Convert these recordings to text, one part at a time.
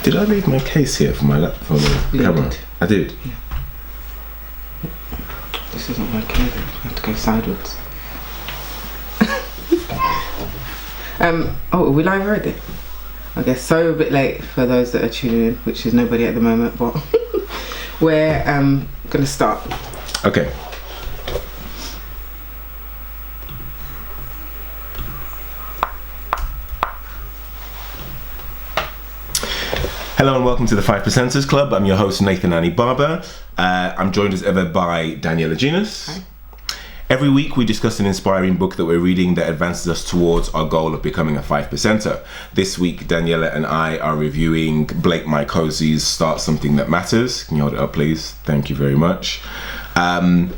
Did I leave my case here for my laptop, for the camera? I did. Yeah. This isn't working either. I have to go sideways. Oh, are we live already? Okay, so a bit late for those that are tuning in, which is nobody at the moment, but we're gonna start. Okay. Hello and welcome to the 5%ers Club. I'm your host Nathan Annie Barber. I'm joined as ever by Daniela Genus. Hi. Every week we discuss an inspiring book that we're reading that advances us towards our goal of becoming a 5%er. This week Daniela and I are reviewing Blake Mycosy's Start Something That Matters. Can you hold it up please? Thank you very much. In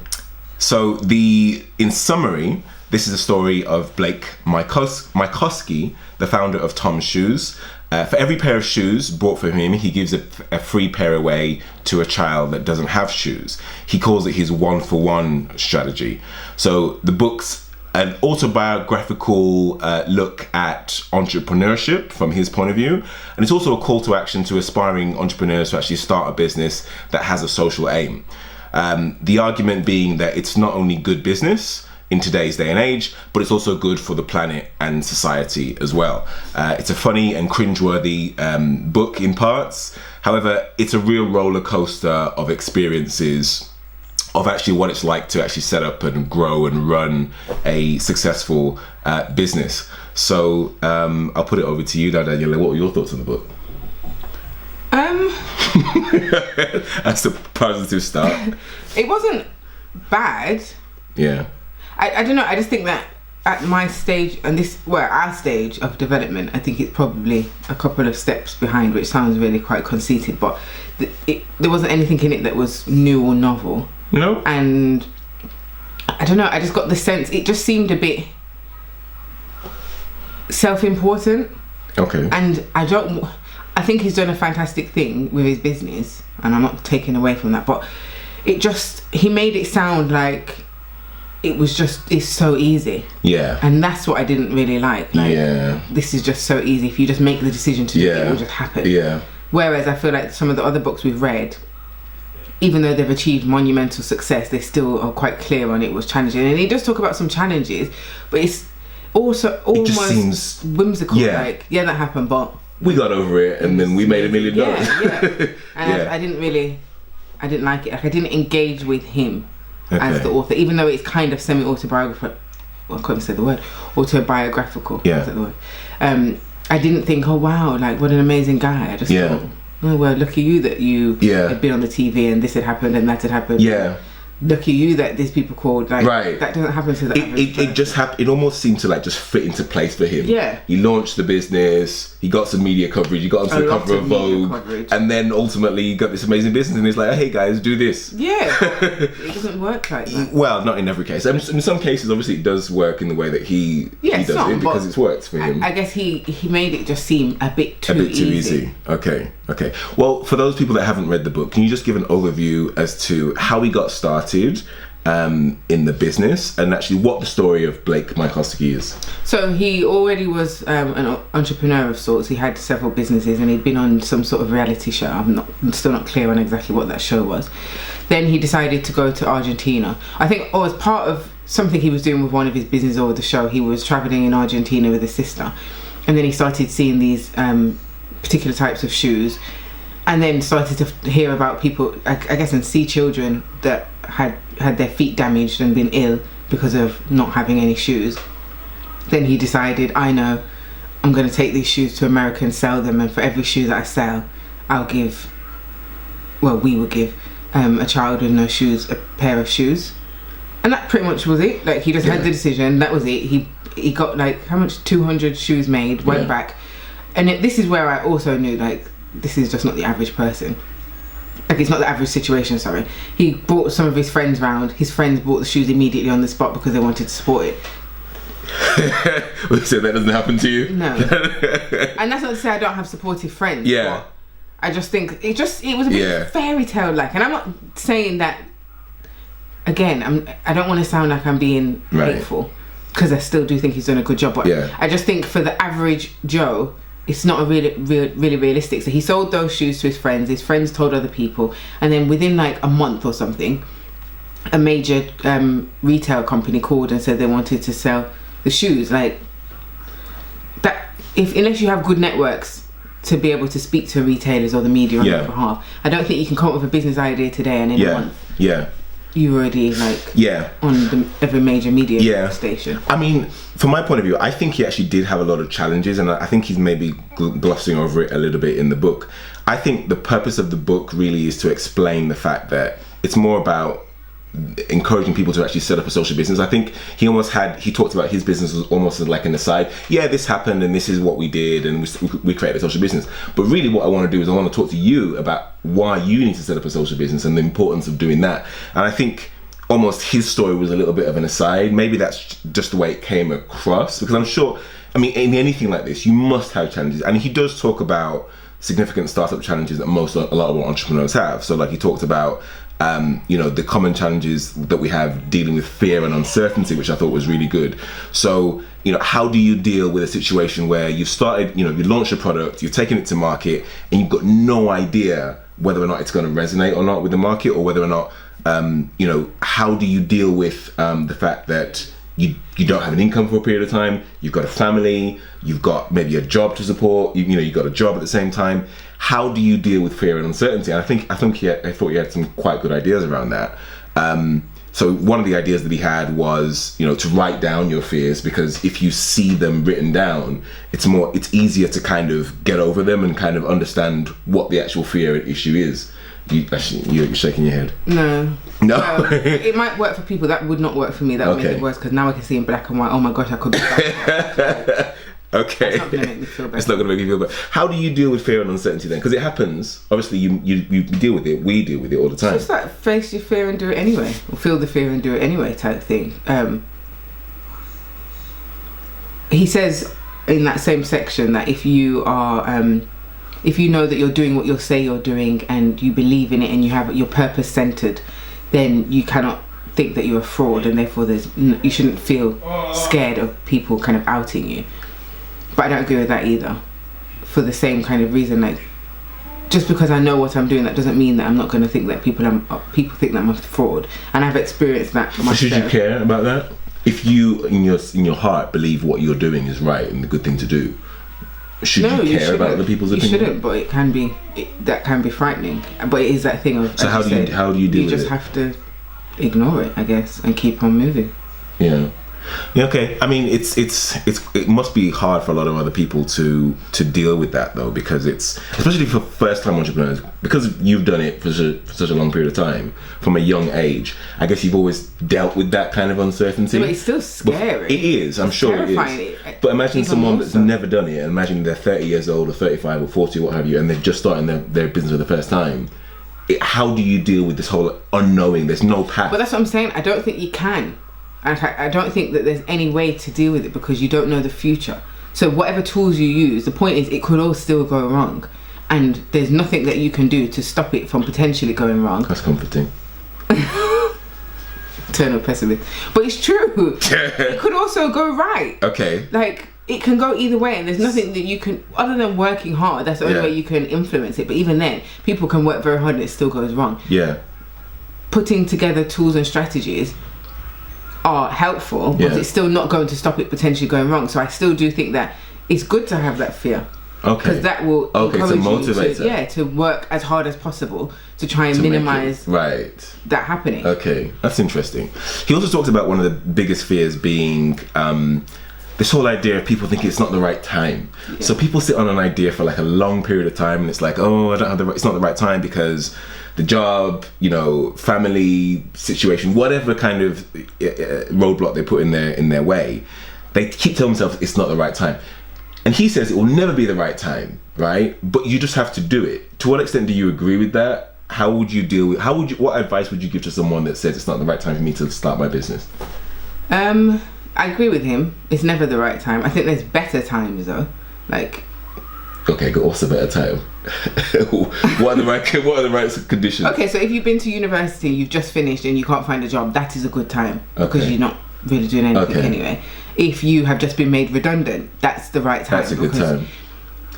summary, this is a story of Blake Mycoskie, the founder of Tom's Shoes. For every pair of shoes bought for him, he gives a free pair away to a child that doesn't have shoes. He calls it his one-for-one strategy. So the book's an autobiographical look at entrepreneurship from his point of view. And it's also a call to action to aspiring entrepreneurs to actually start a business that has a social aim. The argument being that it's not only good business in today's day and age, but it's also good for the planet and society as well. It's a funny and cringeworthy book in parts. However, it's a real roller coaster of experiences of actually what it's like to actually set up and grow and run a successful business. So I'll put it over to you now, Daniela. What were your thoughts on the book? That's a positive start. It wasn't bad. Yeah. I don't know, I just think that at my stage, and our stage of development, I think it's probably a couple of steps behind, which sounds really quite conceited, but there wasn't anything in it that was new or novel. No. And I don't know, I just got the sense, it just seemed a bit self-important. Okay. And I think he's done a fantastic thing with his business, and I'm not taking away from that, but he made it sound like it's so easy. Yeah. And that's what I didn't really like. Yeah. This is just so easy. If you just make the decision to do it, it will just happen. Yeah. Whereas I feel like some of the other books we've read, even though they've achieved monumental success, they still are quite clear on it was challenging. And he does talk about some challenges, but it's also almost seems whimsical. Yeah. Like, yeah, that happened, but we got over it and then we made $1 million. Yeah. And I didn't like it. Like, I didn't engage with him. Okay. As the author, even though it's kind of semi-autobiographical, I can't even say the word, autobiographical. Yeah. Is that the word? I didn't think, oh wow, like what an amazing guy. I just thought, oh well, look at you that you had been on the TV and this had happened and that had happened. Yeah. Look at you that these people called, like, that doesn't happen to the average person. It just happened. It almost seemed to like just fit into place for him. Yeah. He launched the business. He got some media coverage. He got onto the cover of Vogue, and then ultimately he got this amazing business. And he's like, hey guys, do this. Yeah. It doesn't work like that. Well, not in every case. I mean, in some cases, obviously, it does work in the way that he does it because it's worked for him. I guess he made it just seem a bit too easy. Okay. Well, for those people that haven't read the book, can you just give an overview as to how he got started in the business and actually what the story of Blake Mycoskie is? So he already was an entrepreneur of sorts. He had several businesses and he'd been on some sort of reality show. I'm still not clear on exactly what that show was. Then he decided to go to Argentina. I think, as part of something he was doing with one of his businesses or the show, he was traveling in Argentina with his sister, and then he started seeing these particular types of shoes, and then started to hear about people, I guess, and see children that had their feet damaged and been ill because of not having any shoes. Then he decided, I know, I'm going to take these shoes to America and sell them, and for every shoe that I sell, we will give a child with no shoes a pair of shoes. And that pretty much was it. Like, he just had the decision, that was it. He got, like, how much? 200 shoes made, went back. And this is where I also knew, like, this is just not the average person. Like, it's not the average situation, sorry. He brought some of his friends round. His friends bought the shoes immediately on the spot because they wanted to support it. So that doesn't happen to you? No. And that's not to say I don't have supportive friends. Yeah. I just think it was a bit fairy tale like. And I'm not saying that, again, I don't want to sound like I'm being hateful, because I still do think he's done a good job. But I just think for the average Joe, it's not a really realistic. So he sold those shoes to his friends told other people, and then within like a month or something, a major retail company called and said they wanted to sell the shoes. Like that, unless you have good networks to be able to speak to retailers or the media on their behalf, I don't think you can come up with a business idea today and in a month you already on every major media station. I mean, from my point of view, I think he actually did have a lot of challenges, and I think he's maybe glossing over it a little bit in the book. I think the purpose of the book really is to explain the fact that it's more about encouraging people to actually set up a social business. I think he talked about his business as almost as like an aside. Yeah, this happened and this is what we did and we created a social business. But really what I want to do is I want to talk to you about why you need to set up a social business and the importance of doing that. And I think almost his story was a little bit of an aside. Maybe that's just the way it came across, because I'm sure, I mean, in anything like this, you must have challenges. And he does talk about significant startup challenges that a lot of entrepreneurs have. So like he talked about the common challenges that we have dealing with fear and uncertainty, which I thought was really good. So, how do you deal with a situation where you've started, you launched a product, you've taken it to market, and you've got no idea whether or not it's going to resonate or not with the market, or whether or not, how do you deal with the fact that you don't have an income for a period of time, you've got a family, you've got maybe a job to support, you've got a job at the same time. How do you deal with fear and uncertainty? And I thought he had some quite good ideas around that. So one of the ideas that he had was, to write down your fears, because if you see them written down, it's easier to kind of get over them and kind of understand what the actual fear issue is. You're shaking your head. No. It might work for people. That would not work for me. That would make it worse, because now I can see in black and white. Oh my gosh, I could be bad. Okay. It's not going to make me feel better. It's not going to make you feel better. How do you deal with fear and uncertainty then? Because it happens. Obviously, you deal with it. We deal with it all the time. It's just like face your fear and do it anyway, or feel the fear and do it anyway type thing. He says in that same section that if you are, if you know that you're doing what you say you're doing and you believe in it and you have your purpose centered, then you cannot think that you're a fraud, and therefore you shouldn't feel scared of people kind of outing you. But I don't agree with that either, for the same kind of reason. Like, just because I know what I'm doing, that doesn't mean that I'm not going to think that people think that I'm a fraud, and I've experienced that myself. Should you care about that? If you in your heart believe what you're doing is right and the good thing to do, should you care about other people's opinion? You shouldn't, but that can be frightening. But it is that thing of, so how do you deal with it? You just have to ignore it, I guess, and keep on moving. Yeah, okay. I mean, it must be hard for a lot of other people to deal with that, though, because it's, especially for first-time entrepreneurs, because you've done it for such a long period of time from a young age. I guess you've always dealt with that kind of uncertainty. Yeah, but it's still scary. It is. I'm sure terrifying. It is. But imagine someone that's never done it, and imagine they're 30 years old or 35 or 40, what have you, and they're just starting their business for the first time. How do you deal with this whole unknowing? There's no path. But that's what I'm saying. I don't think you can. I don't think that there's any way to deal with it, because you don't know the future. So whatever tools you use, the point is it could all still go wrong, and there's nothing that you can do to stop it from potentially going wrong. That's comforting. Eternal pessimist. But it's true. It could also go right. Okay. Like, it can go either way, and there's nothing that you can, other than working hard, that's the only way you can influence it. But even then, people can work very hard and it still goes wrong. Yeah. Putting together tools and strategies are helpful, but it's still not going to stop it potentially going wrong. So I still do think that it's good to have that fear. Okay. Because that will encourage you to work as hard as possible to try and minimize that happening. Okay, that's interesting. He also talked about one of the biggest fears being this whole idea of people thinking it's not the right time. Yeah. So people sit on an idea for like a long period of time, and it's like, oh, it's not the right time because the job, family situation, whatever kind of roadblock they put in their way, they keep telling themselves it's not the right time. And he says it will never be the right time, right? But you just have to do it. To what extent do you agree with that? How would you deal with? What advice would you give to someone that says it's not the right time for me to start my business? I agree with him. It's never the right time. I think there's better times though. Like, okay, what's a better time? What are the right conditions? Okay, so if you've been to university, you've just finished and you can't find a job, that is a good time because you're not really doing anything anyway. If you have just been made redundant, that's the right time. That's a good time.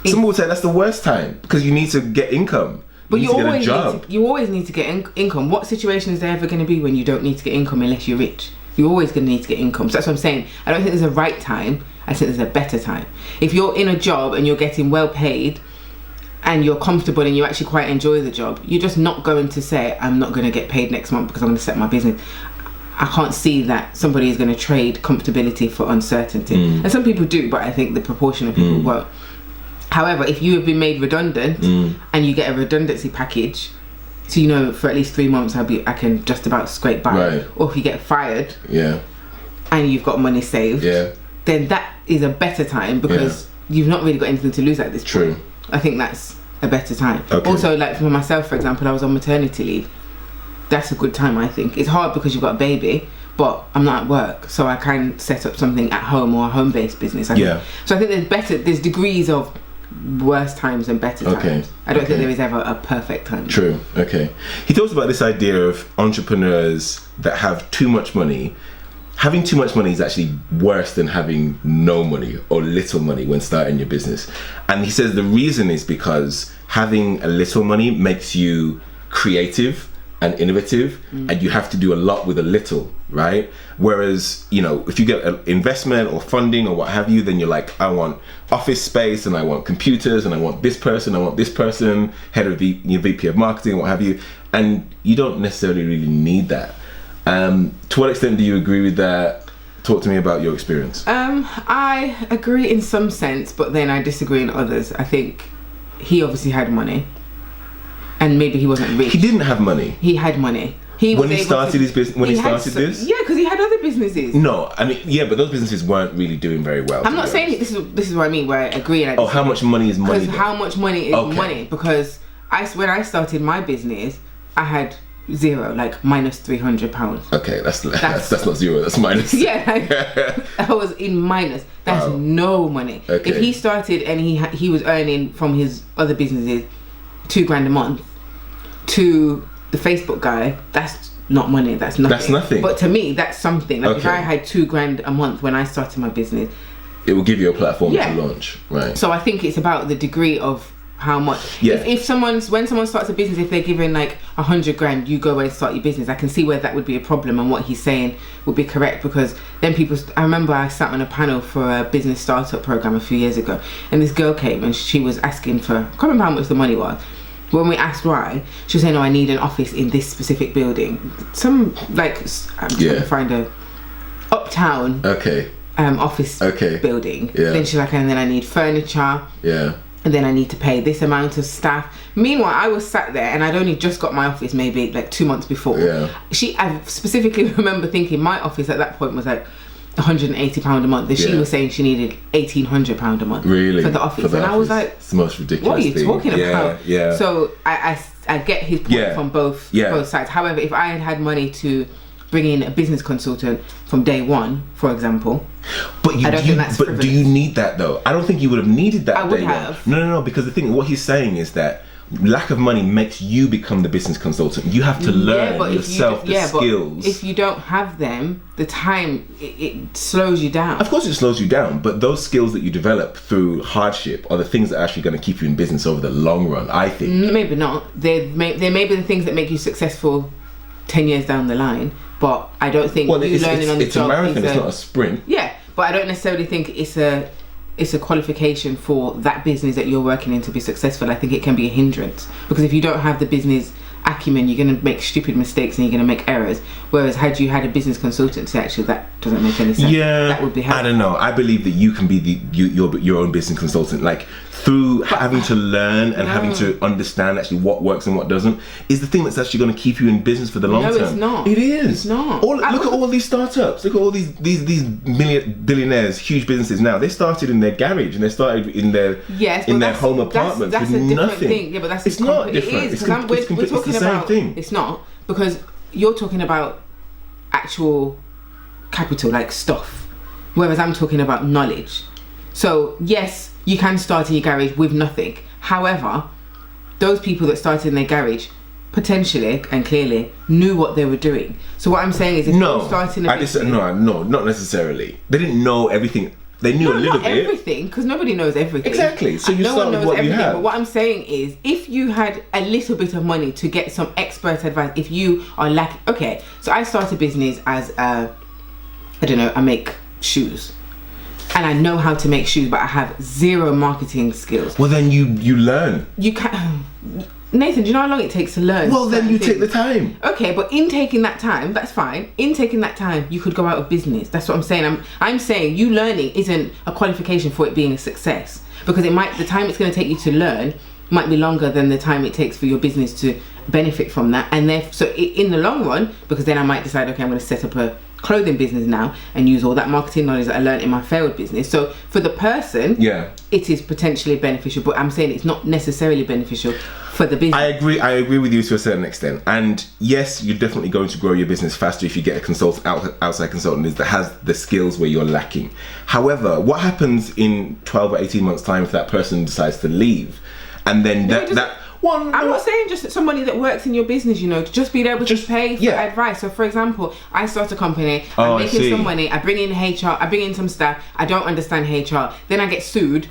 Some people say that's the worst time because you need to get income. But you always need to get income. What situation is there ever going to be when you don't need to get income unless you're rich? You're always going to need to get income. So that's what I'm saying. I don't think there's a right time. I think there's a better time. If you're in a job and you're getting well paid and you're comfortable and you actually quite enjoy the job, you're just not going to say, I'm not going to get paid next month because I'm going to set my business. I can't see that somebody is going to trade comfortability for uncertainty. And some people do, but I think the proportion of people won't. However, if you have been made redundant and you get a redundancy package, so you know for at least 3 months I can just about scrape by. Right. Or if you get fired, yeah, and you've got money saved, yeah, then that is a better time because you've not really got anything to lose at this True. point. I think that's a better time. Okay. Also, like for myself, for example, I was on maternity leave. That's a good time, I think. It's hard because you've got a baby, but I'm not at work, so I can set up something at home or a home-based business. I think. So I think there's degrees of worse times and better times. I don't think there is ever a perfect time. True. Okay. He talks about this idea of entrepreneurs that have too much money. Having too much money is actually worse than having no money or little money when starting your business. And he says the reason is because having a little money makes you creative and innovative, and you have to do a lot with a little, right? Whereas, you know, if you get an investment or funding or what have you, then you're like, I want office space and I want computers and I want this person, head of VP of marketing, what have you, and you don't necessarily really need that. To what extent do you agree with that? Talk to me about your experience. I agree in some sense, but then I disagree in others. I think he obviously had money. And maybe he wasn't rich. He didn't have money. He had money. When he started his business, yeah, because he had other businesses. No, I mean, yeah, but those businesses weren't really doing very well. I'm not saying this is what I mean, where I agree. And how much money is money? Because how much money is money? Because when I started my business, I had zero, like minus £300. Okay, that's not zero. That's minus. Yeah, I was in minus. That's no money. Okay. If he started and he was earning from his other businesses £2,000 a month, to the Facebook guy, that's not money. That's nothing. That's nothing. But to me, that's something. Like if I had £2,000 a month when I started my business, it will give you a platform to launch, right? So I think it's about the degree of how much. Yeah. When someone starts a business, if they're given like 100 grand, you go away and start your business. I can see where that would be a problem, and what he's saying would be correct, because then I remember I sat on a panel for a business startup program a few years ago, and this girl came and she was asking for, I can't remember how much the money was. When we asked why, she was saying, "No, I need an office in this specific building." I'm trying to find a uptown office building. Yeah. Then she's like, and then I need furniture. Yeah. And then I need to pay this amount of staff. Meanwhile, I was sat there and I'd only just got my office maybe like 2 months before. Yeah. I specifically remember thinking my office at that point was like £180 a month, and she was saying she needed £1,800 a month for the office. I was like, it's the most ridiculous what are you talking about? Yeah. So I get his point from both sides. However, if I had money to bring in a business consultant from day one, for example, do you need that though? I don't think you would have needed that. I would have. No, because what he's saying is that lack of money makes you become the business consultant. You have to learn yourself the skills. But if you don't have them, the time, it slows you down. Of course it slows you down, but those skills that you develop through hardship are the things that are actually going to keep you in business over the long run, I think. Maybe not. They may be the things that make you successful 10 years down the line, but I don't think learning on the job it's a marathon, it's not a sprint. Yeah, but I don't necessarily think it's a qualification for that business that you're working in to be successful. I think it can be a hindrance, because if you don't have the business acumen, you're going to make stupid mistakes and you're going to make errors. Whereas had you had a business consultant, say, actually that doesn't make any sense. Yeah, that would be helpful. I don't know. I believe that you can be your own business consultant, like through having to learn and having to understand actually what works and what doesn't is the thing that's actually going to keep you in business for the long term. No, it's not. It is. It's not. Look at all these startups. Look at all these billionaires, huge businesses now. They started in their garage and they started in their home apartments that's with a different nothing. Thing. Yeah, but that's not different. It is, because we're talking about the same thing. It's not, because you're talking about actual capital, like stuff, whereas I'm talking about knowledge. So yes, you can start in your garage with nothing. However, those people that started in their garage potentially and clearly knew what they were doing. So what I'm saying is, if you're starting no, not necessarily. They didn't know everything they knew a little not bit. Everything, because nobody knows everything. Exactly. So you start with what you have. But what I'm saying is, if you had a little bit of money to get some expert advice, if you are lacking, okay. So I started a business as I make shoes. And I know how to make shoes, but I have zero marketing skills. Well, then you learn. You can, Nathan. Do you know how long it takes to learn? Well, then you take the time. Okay, but in taking that time, that's fine. In taking that time, you could go out of business. That's what I'm saying. I'm saying you learning isn't a qualification for it being a success, because the time it's going to take you to learn might be longer than the time it takes for your business to benefit from that. And so in the long run, because then I might decide, okay, I'm going to set up a clothing business now and use all that marketing knowledge that I learned in my failed business. So for the person, it is potentially beneficial, but I'm saying it's not necessarily beneficial for the business. I agree with you to a certain extent. And yes, you're definitely going to grow your business faster if you get a outside consultant that has the skills where you're lacking. However, what happens in 12 or 18 months time if that person decides to leave? And then I'm not saying just somebody that works in your business, to just be able to pay for advice. So for example, I start a company, I'm making some money, I bring in HR, I bring in some staff, I don't understand HR, then I get sued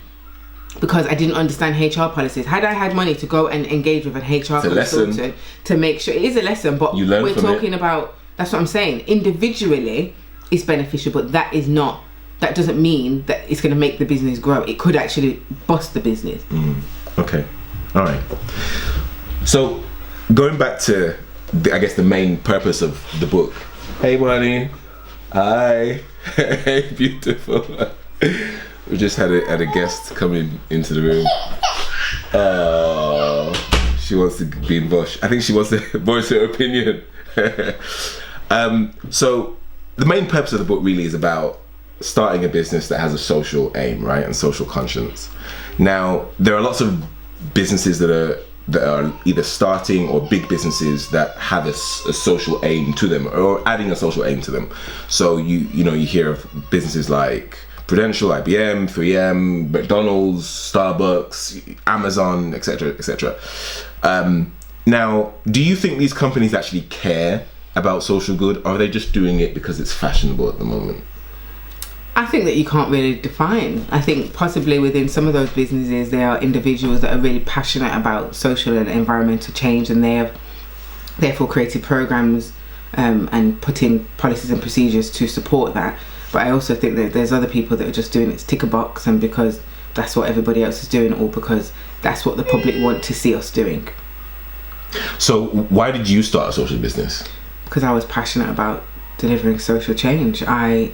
because I didn't understand HR policies. Had I had money to go and engage with an HR consultant to make sure, it is a lesson, but we're talking about, that's what I'm saying, individually it's beneficial, but that doesn't mean that it's going to make the business grow. It could actually bust the business. Okay. All right. So, going back to, the main purpose of the book. Hey, Marnie. Hi. Hey, beautiful. We just had a guest coming into the room. She wants to be in Bosch. I think she wants to voice her opinion. So, the main purpose of the book really is about starting a business that has a social aim, right, and social conscience. Now, there are lots of businesses that are either starting or big businesses that have a social aim to them or adding a social aim to them. So you hear of businesses like Prudential, IBM, 3M, McDonald's, Starbucks, Amazon, etc., etc. Now, do you think these companies actually care about social good, or are they just doing it because it's fashionable at the moment? I think that you can't really define. I think possibly within some of those businesses there are individuals that are really passionate about social and environmental change, and they have therefore created programs and put in policies and procedures to support that. But I also think that there's other people that are just doing it to tick a box, and because that's what everybody else is doing, or because that's what the public want to see us doing. So why did you start a social business? Because I was passionate about delivering social change. I,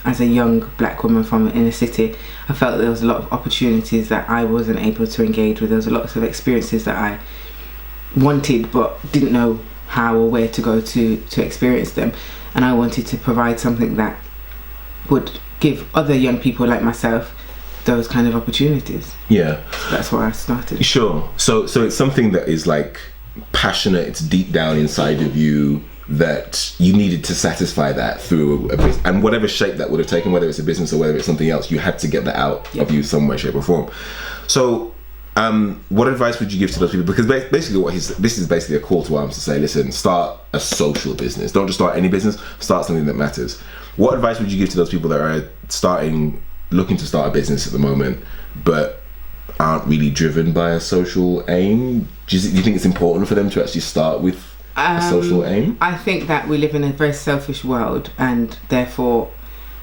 as a young black woman from the inner city, I felt there was a lot of opportunities that I wasn't able to engage with. There was lots of experiences that I wanted but didn't know how or where to go to experience them, and I wanted to provide something that would give other young people like myself those kind of opportunities. Yeah, so that's why I started. Sure. So it's something that is like passionate, it's deep down inside of you, that you needed to satisfy that through a business, and whatever shape that would have taken, whether it's a business or whether it's something else, you had to get that out of you some way, shape or form. So what advice would you give to those people? Because basically this is basically a call to arms to say, listen, start a social business. Don't just start any business, start something that matters. What advice would you give to those people that are looking to start a business at the moment but aren't really driven by a social aim? Do you think it's important for them to actually start with a social aim? I think that we live in a very selfish world, and therefore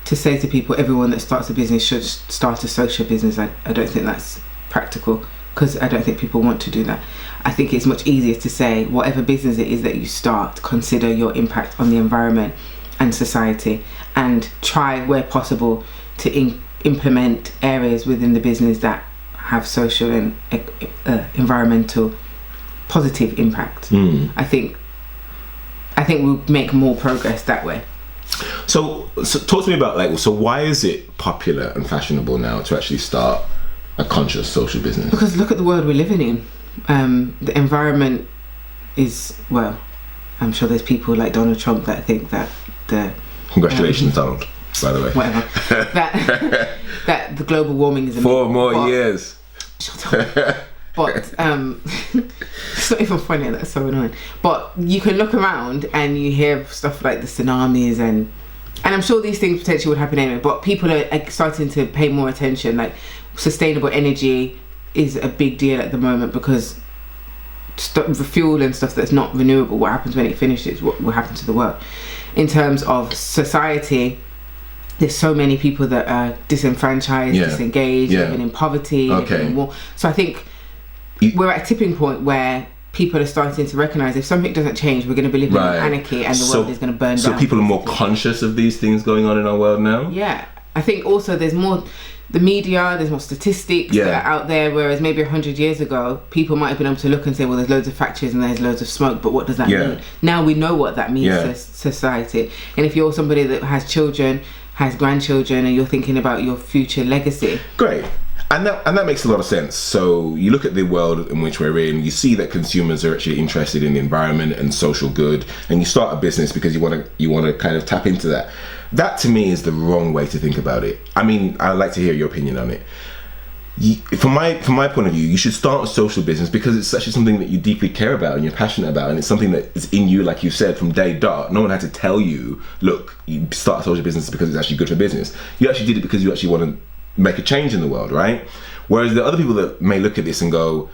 to say to people everyone that starts a business should start a social business, I don't think that's practical, because I don't think people want to do that. I think it's much easier to say whatever business it is that you start, consider your impact on the environment and society, and try where possible to implement areas within the business that have social and environmental positive impact. I think we'll make more progress that way. So talk to me about so why is it popular and fashionable now to actually start a conscious social business? Because look at the world we're living in. The environment is, well, I'm sure there's people like Donald Trump that think that congratulations, Donald, by the way. Whatever. that the global warming is 4 more years. Shut up. But it's not even funny. That's so annoying. But you can look around and you hear stuff like the tsunamis and And I'm sure these things potentially would happen anyway, but people are starting to pay more attention. Like, sustainable energy is a big deal at the moment, because the fuel and stuff that's not renewable, what happens when it finishes, what will happen to the world. In terms of society, there's so many people that are disenfranchised, disengaged, living in poverty, living in war. So I think we're at a tipping point where people are starting to recognise if something doesn't change, we're going to be living in anarchy, and the world is going to burn down. So people are more conscious of these things going on in our world now? Yeah. I think also there's more, the media, there's more statistics that are out there, whereas maybe 100 years ago, people might have been able to look and say, well, there's loads of factories and there's loads of smoke, but what does that mean? Now we know what that means to society. And if you're somebody that has children, has grandchildren, and you're thinking about your future legacy. Great. And that makes a lot of sense. So you look at the world in which we're in, you see that consumers are actually interested in the environment and social good, and you start a business because you want to kind of tap into that. That to me is the wrong way to think about it. I mean, I'd like to hear your opinion on it. From my point of view, you should start a social business because it's actually something that you deeply care about and you're passionate about, and it's something that is in you, like you said, from day dot. No one had to tell you, look, you start a social business because it's actually good for business. You actually did it because you actually want to make a change in the world, right? Whereas the other people that may look at this and go,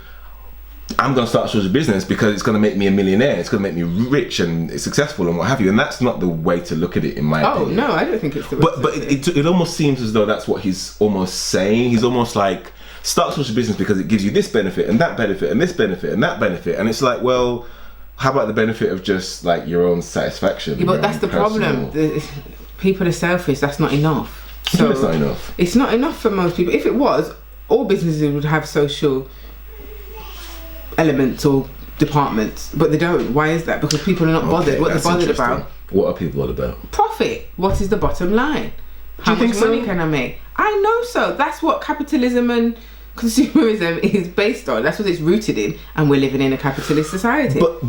I'm going to start a social business because it's going to make me a millionaire, it's going to make me rich and successful and what have you, and that's not the way to look at it, in my opinion. No, I don't think it's the way to look at it. It almost seems as though that's what he's almost saying. He's almost like, start a social business because it gives you this benefit and that benefit and this benefit and that benefit, and it's like, well, how about the benefit of just like your own satisfaction? Yeah, but that's the problem. People are selfish. That's not enough. So it's not enough. It's not enough for most people. If it was, all businesses would have social elements or departments, but they don't. Why is that? Because people are not bothered. What they're bothered about? What are people bothered about? Profit. What is the bottom line? How much money can I make? I know so. That's what capitalism and consumerism is based on. That's what it's rooted in, and we're living in a capitalist society. But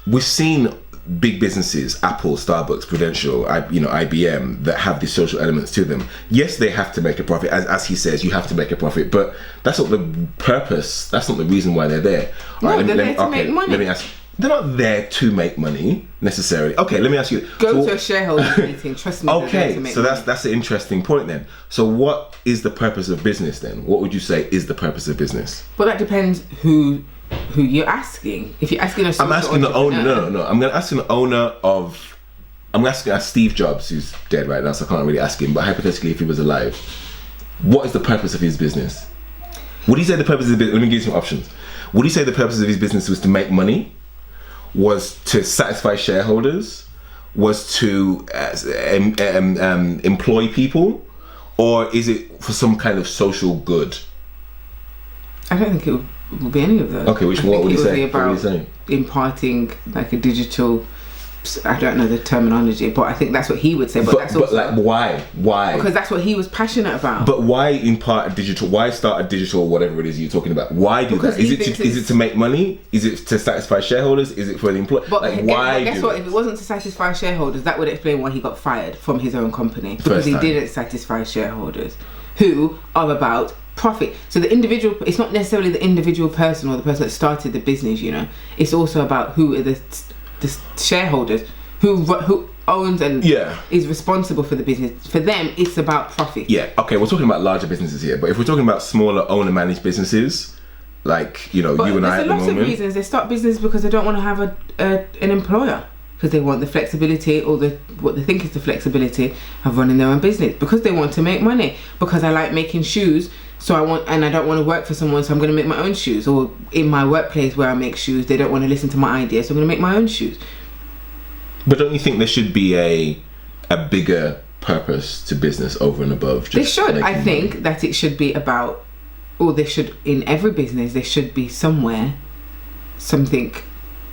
we've seen big businesses, Apple, Starbucks, Prudential, IBM, that have these social elements to them. Yes, they have to make a profit. As he says, you have to make a profit, but that's not the purpose. That's not the reason why they're there. No, they're there to make money. Let me ask. They're not there to make money necessarily. Okay, let me ask you. Go to a shareholder meeting. Trust me. Okay, so that's an interesting point then. So what is the purpose of business then? What would you say is the purpose of business? Well, that depends who you're asking. If you're asking I'm asking the owner. No. I'm going to ask the owner of. I'm going to ask Steve Jobs, who's dead right now, so I can't really ask him. But hypothetically, if he was alive, what is the purpose of his business? Would he say the purpose of his business? Let me give you some options. Would he say the purpose of his business was to make money? Was to satisfy shareholders? Was to employ people? Or is it for some kind of social good? I don't think it would be any of those. Okay, what would you say? It would be about imparting like a digital, I don't know the terminology, but I think that's what he would say. But that's also, like, why? Because that's what he was passionate about. But why impart a digital? Why start a digital, whatever it is you're talking about? Why do that? Is it to make money? Is it to satisfy shareholders? Is it for the employee? But like, why? Guess what? If it wasn't to satisfy shareholders, that would explain why he got fired from his own company, because he didn't satisfy shareholders, who are about profit. So the individual, it's not necessarily the individual person or the person that started the business. It's also about who are the shareholders, who owns and is responsible for the business. For them, it's about profit. Yeah, okay, we're talking about larger businesses here, but if we're talking about smaller owner-managed businesses, like you and I at the moment. There's a lot of reasons. They start business because they don't want to have an employer, because they want the flexibility, or what they think is the flexibility of running their own business, because they want to make money. Because I like making shoes, so I don't want to work for someone, so I'm going to make my own shoes. Or in my workplace where I make shoes, they don't want to listen to my ideas, so I'm going to make my own shoes. But don't you think there should be a bigger purpose to business over and above just They should. I think money? that it should be about, or there should, in every business, there should be somewhere something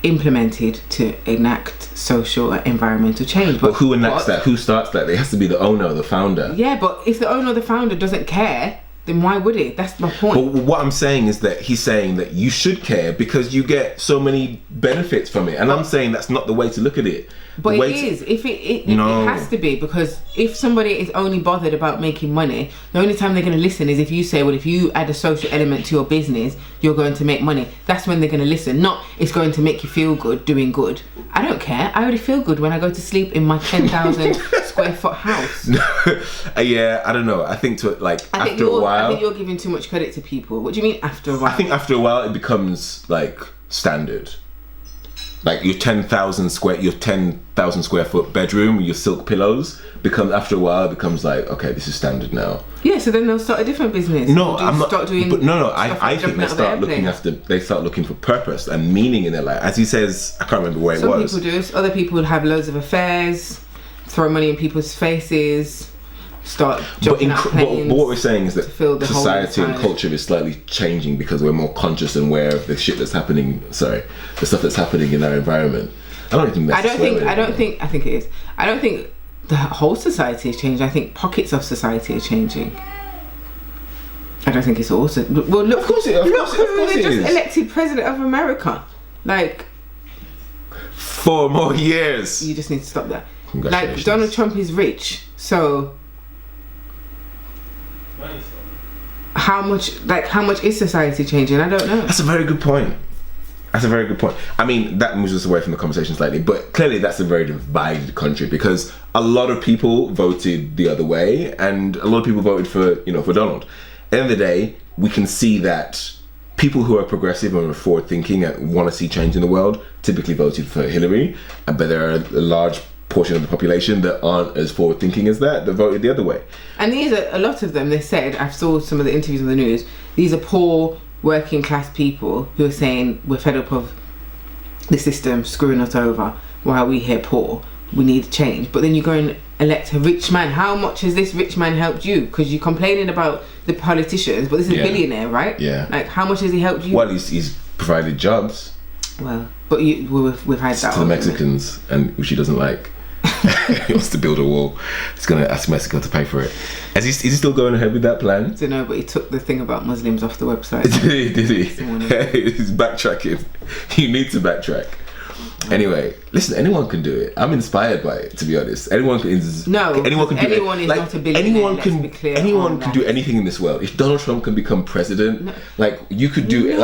implemented to enact social or environmental change. But who enacts that? Who starts that? It has to be the owner or the founder. Yeah, but if the owner or the founder doesn't care, then why would it? That's my point. But what I'm saying is that he's saying that you should care because you get so many benefits from it, and I'm saying that's not the way to look at it. But it is. If it has to be, because if somebody is only bothered about making money, the only time they're going to listen is if you say, well, if you add a social element to your business, you're going to make money. That's when they're going to listen. Not it's going to make you feel good doing good. I don't care. I already feel good when I go to sleep in my 10,000 square foot house. Yeah, I don't know. I think after a while, I think you're giving too much credit to people. What do you mean after a while? I think after a while it becomes like standard. Like your 10,000 square foot bedroom, your silk pillows after a while it becomes like, okay, this is standard now. Yeah, so then they'll start a different business. No, I'm not. Start doing I think they start looking for purpose and meaning in their life. As he says, I can't remember where it was. Some people do. Other people have loads of affairs, throw money in people's faces. Start jumping out planes. But what we're saying is that society and culture is slightly changing because we're more conscious and aware of the shit that's happening. The stuff that's happening in our environment. I think it is. I don't think the whole society is changing. I think pockets of society are changing. I don't think it's also. Well, look, of course it is. Elected president of America, like 4 more years. You just need to stop that. Like Donald Trump is rich, so. How much is society changing? I don't know. That's a very good point. I mean, that moves us away from the conversation slightly, but clearly that's a very divided country because a lot of people voted the other way and a lot of people voted for Donald. At the end of the day, we can see that people who are progressive and are forward thinking and want to see change in the world typically voted for Hillary, but there are a large portion of the population that aren't as forward thinking as that voted the other way. And these are a lot of them. They said, I saw some of the interviews on the news, these are poor working class people who are saying we're fed up of the system screwing us over while we here poor, we need change. But then you go and elect a rich man. How much has this rich man helped you? Because you're complaining about the politicians, but this is a billionaire, right? Yeah. Like, how much has he helped you? Well, he's provided jobs. Well, but we've had that to the Mexicans, and which he doesn't like. He wants to build a wall. He's going to ask Mexico to pay for it. Is he still going ahead with that plan? I don't know, but he took the thing about Muslims off the website. Did he? He's backtracking. You need to backtrack. Anyway, listen, anyone can do it. I'm inspired by it, to be honest. Anyone can do it. Anyone is not a billionaire. Anyone can do anything in this world. If Donald Trump can become president, you could do it.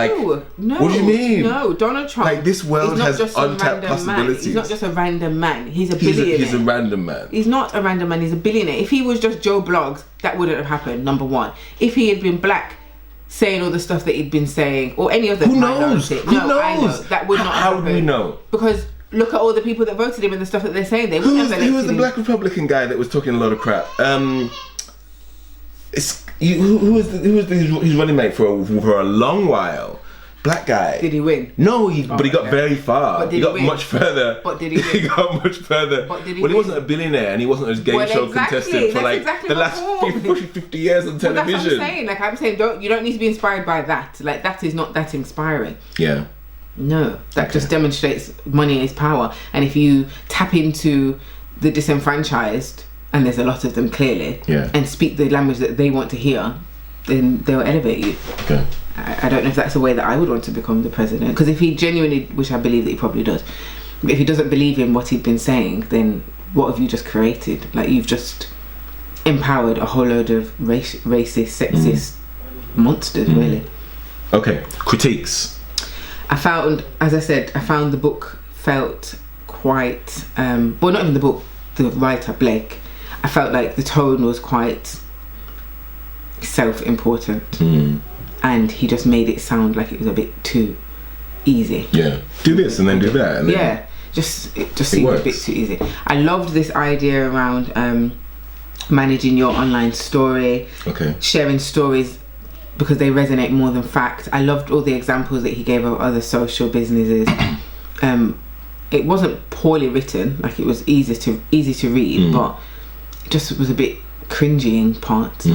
No. What do you mean? No, Donald Trump. This world has untapped possibilities. He's not just a random man. He's a billionaire. He's a random man. He's not a random man. He's a billionaire. If he was just Joe Bloggs, that wouldn't have happened. Number one. If he had been black, saying all the stuff that he'd been saying, or any other minority. Who knows? I know. That would not happen. How do we know? Because look at all the people that voted him and the stuff that they're saying. They wouldn't have elected him. Who was the black Republican guy that was talking a lot of crap? Who was his running mate for a long while? Black guy. Did he win? No, but he got very far. He got much further. But did he win? He got much further. But did he he wasn't a billionaire and he wasn't a game show contestant for the last 50 years on television. Well, that's what I'm saying. You don't need to be inspired by that. That is not that inspiring. Yeah. No, that just demonstrates money is power. And if you tap into the disenfranchised, and there's a lot of them clearly, and speak the language that they want to hear, then they'll elevate you. Okay. I don't know if that's a way that I would want to become the president. Because if he genuinely, which I believe that he probably does, but if he doesn't believe in what he'd been saying, then what have you just created? You've just empowered a whole load of racist, sexist monsters, really. Okay, critiques. I found the book felt quite, well, not even the book, the writer, Blake. I felt like the tone was quite self-important. And he just made it sound like it was a bit too easy. Yeah. Do this and then do that. And then it just seemed a bit too easy. I loved this idea around managing your online story. Okay. Sharing stories because they resonate more than fact. I loved all the examples that he gave of other social businesses. It wasn't poorly written, it was easy to read, but it just was a bit cringy in parts.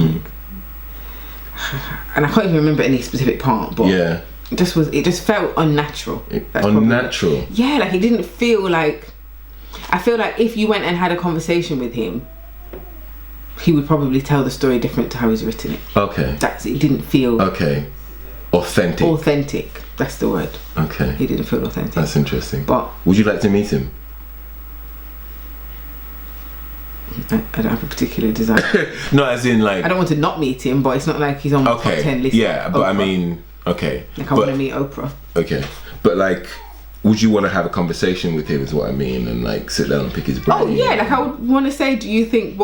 And I can't even remember any specific part, but it just felt unnatural. Unnatural? Yeah, it didn't feel like... I feel like if you went and had a conversation with him, he would probably tell the story different to how he's written it. Okay. It didn't feel authentic. That's the word. Okay. He didn't feel authentic. That's interesting. But would you like to meet him? I don't have a particular desire. No, as in like, I don't want to not meet him, but it's not like he's on my top 10 list. Yeah, but Oprah. I mean, okay. Like I want to meet Oprah. Okay, but like, would you want to have a conversation with him? Is what I mean, and like sit down and pick his brain? Oh yeah, like I would want to say, do you think